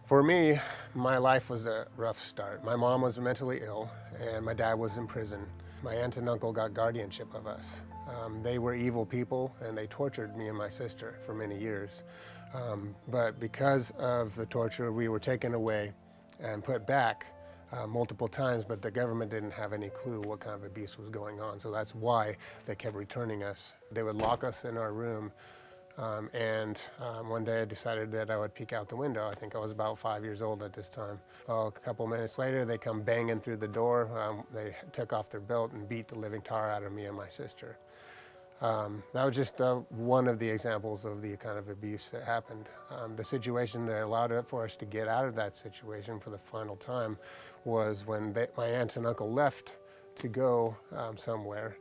For me, my life was a rough start. My mom was mentally ill and my dad was in prison. My aunt and uncle got guardianship of us. They were evil people and they tortured me and my sister for many years. But because of the torture, we were taken away and put back multiple times, but the government didn't have any clue what kind of abuse was going on. So that's why they kept returning us. They would lock us in our room. One day I decided that I would peek out the window. I think I was about 5 years old at this time. Well, a couple minutes later, they come banging through the door. They took off their belt and beat the living tar out of me and my sister. That was just one of the examples of the kind of abuse that happened. The situation that allowed it for us to get out of that situation for the final time was when my aunt and uncle left to go somewhere.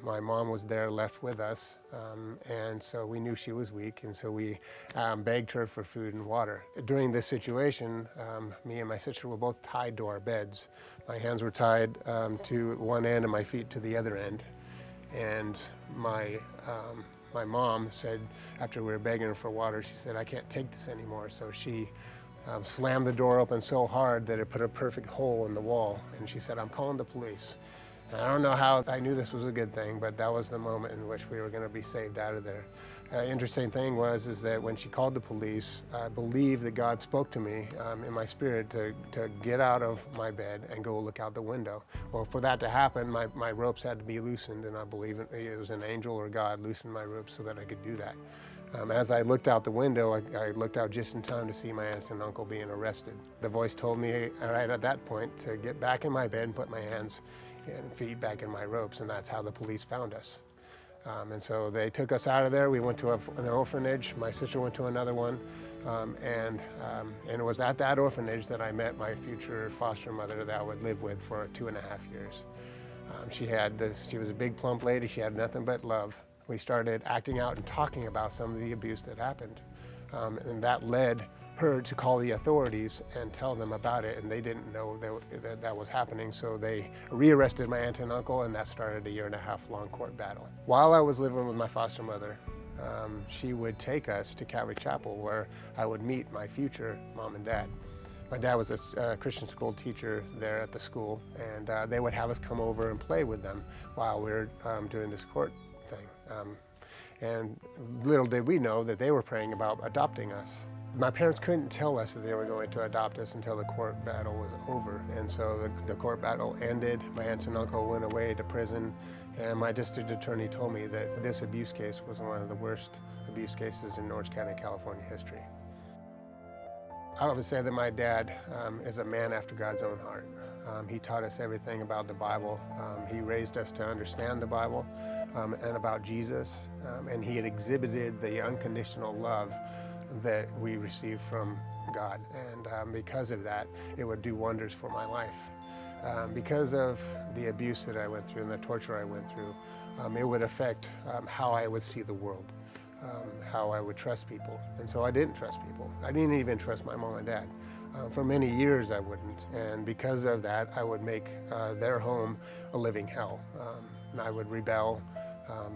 My mom was there, left with us, and so we knew she was weak, and so we begged her for food and water. During this situation, me and my sister were both tied to our beds. My hands were tied to one end and my feet to the other end. And my mom said, after we were begging her for water, she said, "I can't take this anymore." So she slammed the door open so hard that it put a perfect hole in the wall. And she said, "I'm calling the police." And I don't know how I knew this was a good thing, but that was the moment in which we were going to be saved out of there. Interesting thing is that when she called the police, I believe that God spoke to me in my spirit to get out of my bed and go look out the window. Well, for that to happen, my ropes had to be loosened, and I believe it was an angel or God loosened my ropes so that I could do that. As I looked out the window, I looked out just in time to see my aunt and uncle being arrested. The voice told me right at that point to get back in my bed and put my hands and feet back in my ropes, and that's how the police found us. And so they took us out of there. We went to an orphanage. My sister went to another one. And it was at that orphanage that I met my future foster mother that I would live with for 2.5 years. She was a big plump lady. She had nothing but love. We started acting out and talking about some of the abuse that happened. And that led her to call the authorities and tell them about it, and they didn't know that was happening, so they rearrested my aunt and uncle, and that started a 1.5 year long court battle. While I was living with my foster mother, she would take us to Calvary Chapel, where I would meet my future mom and dad. My dad was a Christian school teacher there at the school, and they would have us come over and play with them while we were doing this court thing. And little did we know that they were praying about adopting us. My parents couldn't tell us that they were going to adopt us until the court battle was over. And so the court battle ended. My aunt and uncle went away to prison. And my district attorney told me that this abuse case was one of the worst abuse cases in Orange County, California history. I would say that my dad is a man after God's own heart. He taught us everything about the Bible. He raised us to understand the Bible and about Jesus. And he had exhibited the unconditional love that we receive from God, and because of that, it would do wonders for my life. Because of the abuse that I went through and the torture I went through, it would affect how I would see the world, how I would trust people, and so I didn't trust people. I didn't even trust my mom and dad. For many years I wouldn't, and because of that, I would make their home a living hell. I would rebel,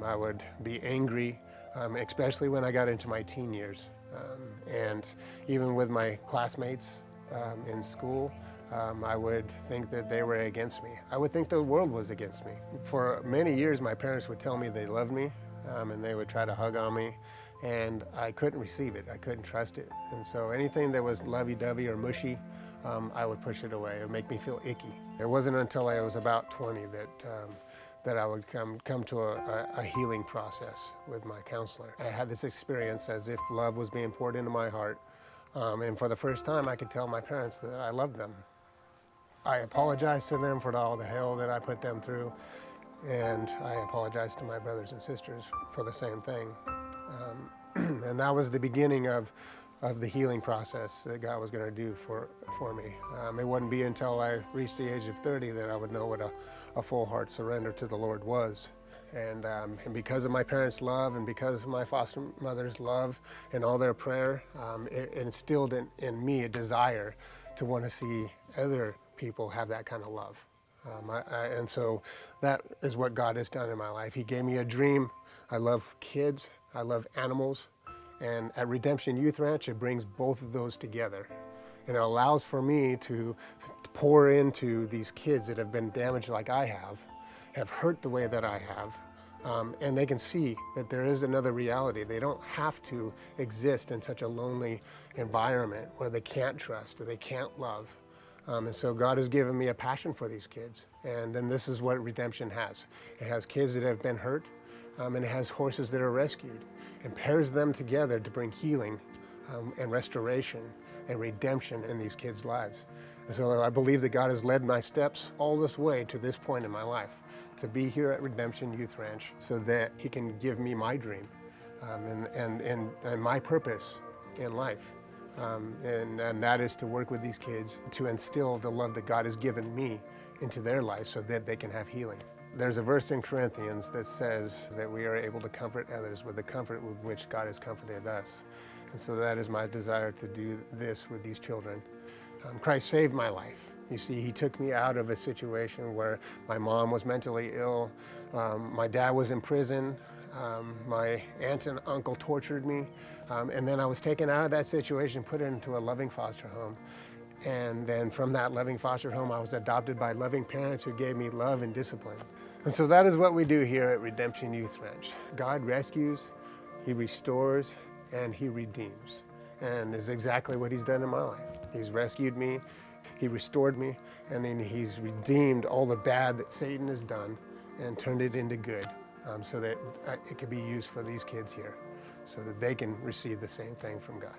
I would be angry, especially when I got into my teen years. And even with my classmates in school, I would think that they were against me. I would think the world was against me. For many years, my parents would tell me they loved me, and they would try to hug on me, and I couldn't receive it. I couldn't trust it. And so anything that was lovey-dovey or mushy, I would push it away. It would make me feel icky. It wasn't until I was about 20 that I would come to a healing process with my counselor. I had this experience as if love was being poured into my heart, and for the first time I could tell my parents that I loved them. I apologized to them for all the hell that I put them through, and I apologized to my brothers and sisters for the same thing. And that was the beginning of the healing process that God was going to do for me. It wouldn't be until I reached the age of 30 that I would know what a full heart surrender to the Lord was. And because of my parents' love and because of my foster mother's love and all their prayer, it instilled in me a desire to want to see other people have that kind of love. And so that is what God has done in my life. He gave me a dream. I love kids. I love animals. And at Redemption Youth Ranch, it brings both of those together. And it allows for me to pour into these kids that have been damaged like I have hurt the way that I have, and they can see that there is another reality. They don't have to exist in such a lonely environment where they can't trust or they can't love. And so God has given me a passion for these kids. And then this is what redemption has. It has kids that have been hurt, and it has horses that are rescued, and pairs them together to bring healing and restoration and redemption in these kids' lives. And so I believe that God has led my steps all this way to this point in my life, to be here at Redemption Youth Ranch so that He can give me my dream and my purpose in life. And that is to work with these kids to instill the love that God has given me into their life so that they can have healing. There's a verse in Corinthians that says that we are able to comfort others with the comfort with which God has comforted us. And so that is my desire to do this with these children. Christ saved my life. You see, He took me out of a situation where my mom was mentally ill, my dad was in prison, my aunt and uncle tortured me, and then I was taken out of that situation, put into a loving foster home. And then from that loving foster home, I was adopted by loving parents who gave me love and discipline. And so that is what we do here at Redemption Youth Ranch. God rescues, He restores, and He redeems. And is exactly what He's done in my life. He's rescued me, He restored me, and then He's redeemed all the bad that Satan has done and turned it into good, so that it could be used for these kids here, so that they can receive the same thing from God.